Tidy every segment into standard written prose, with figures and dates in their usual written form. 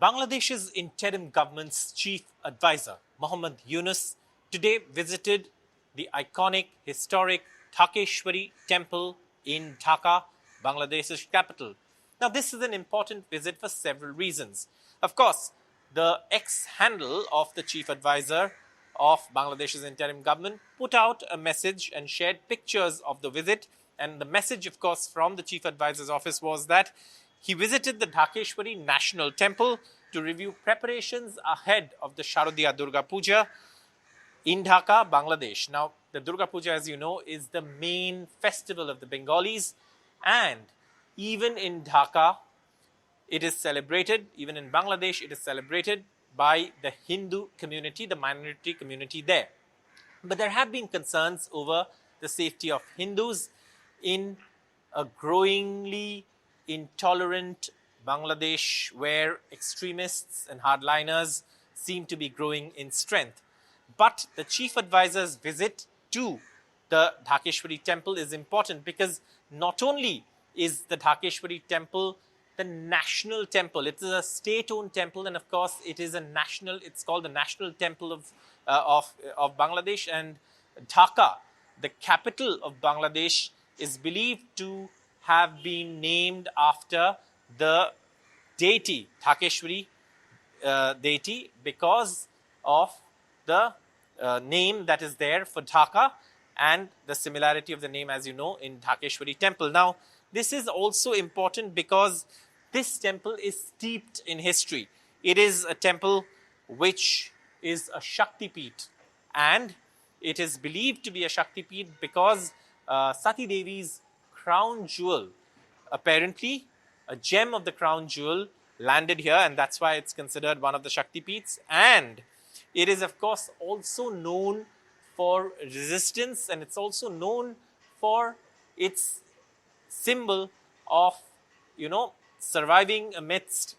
Bangladesh's interim government's chief advisor, Mohammad Yunus, today visited the iconic, historic Dhakeshwari Temple in Dhaka, Bangladesh's capital. Now, this is an important visit for several reasons. Of course, the ex-handle of the chief advisor of Bangladesh's interim government put out a message and shared pictures of the visit. And the message, of course, from the chief advisor's office was that he visited the Dhakeshwari National Temple to review preparations ahead of the Sharadiya Durga Puja in Dhaka, Bangladesh. Now, the Durga Puja, as you know, is the main festival of the Bengalis, and even in Dhaka, it is celebrated, even in Bangladesh, it is celebrated by the Hindu community, the minority community there. But there have been concerns over the safety of Hindus in a growingly intolerant Bangladesh where extremists and hardliners seem to be growing in strength. But the chief advisor's visit to the Dhakeshwari Temple is important because not only is the Dhakeshwari Temple the national temple, it is a state-owned temple, and of course it is a national, it's called the National Temple of Bangladesh, and Dhaka, the capital of Bangladesh, is believed to have been named after the deity, Dhakeshwari deity, because of the name that is there for Dhaka and the similarity of the name, as you know, in Dhakeshwari Temple. Now, this is also important because this temple is steeped in history. It is a temple which is a Shakti Peeth, and it is believed to be a Shakti Peeth because Sati Devi's crown jewel, apparently a gem of the crown jewel, landed here, and that's why it's considered one of the Shakti Peeths. And it is, of course, also known for resistance, and it's also known for its symbol of, surviving amidst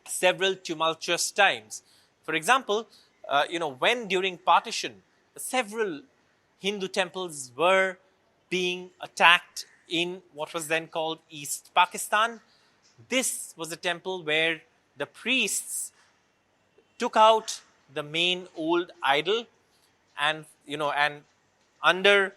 several tumultuous times. For example, when during partition, several Hindu temples were being attacked in what was then called East Pakistan. This was a temple where the priests took out the main old idol and under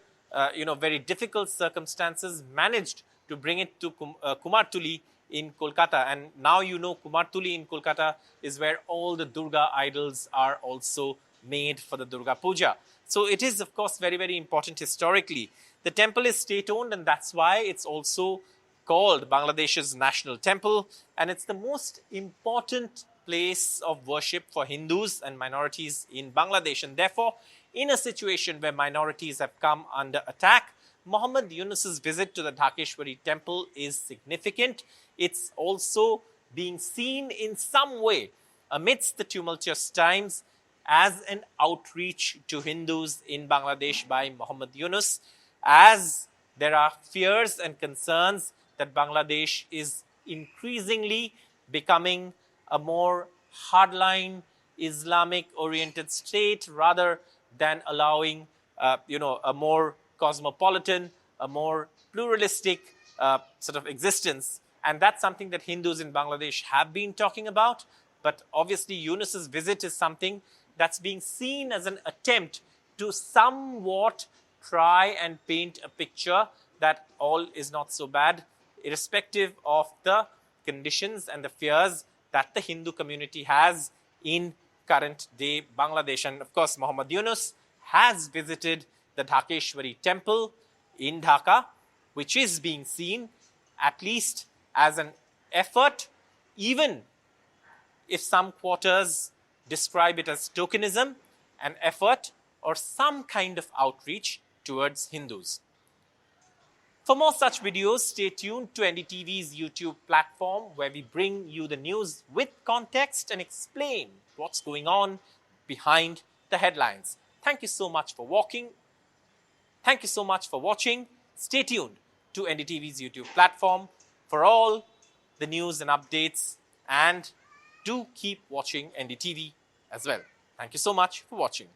very difficult circumstances managed to bring it to Kumartuli in Kolkata. And now Kumartuli in Kolkata is where all the Durga idols are also made for the Durga Puja. So it is, of course, very, very important historically. The temple is state-owned, and that's why it's also called Bangladesh's National Temple. And it's the most important place of worship for Hindus and minorities in Bangladesh. And therefore, in a situation where minorities have come under attack, Mohammad Yunus's visit to the Dhakeshwari Temple is significant. It's also being seen in some way amidst the tumultuous times as an outreach to Hindus in Bangladesh by Mohammad Yunus, as there are fears and concerns that Bangladesh is increasingly becoming a more hardline Islamic-oriented state rather than allowing, a more cosmopolitan, a more pluralistic sort of existence. And that's something that Hindus in Bangladesh have been talking about. But obviously, Yunus's visit is something that's being seen as an attempt to somewhat try and paint a picture that all is not so bad, irrespective of the conditions and the fears that the Hindu community has in current day Bangladesh. And of course, Mohammad Yunus has visited the Dhakeshwari Temple in Dhaka, which is being seen at least as an effort, even if some quarters describe it as tokenism, an effort or some kind of outreach towards Hindus. For more such videos, stay tuned to NDTV's YouTube platform, where we bring you the news with context and explain what's going on behind the headlines. Thank you so much for watching. Stay tuned to NDTV's YouTube platform for all the news and updates, and do keep watching NDTV as well. Thank you so much for watching.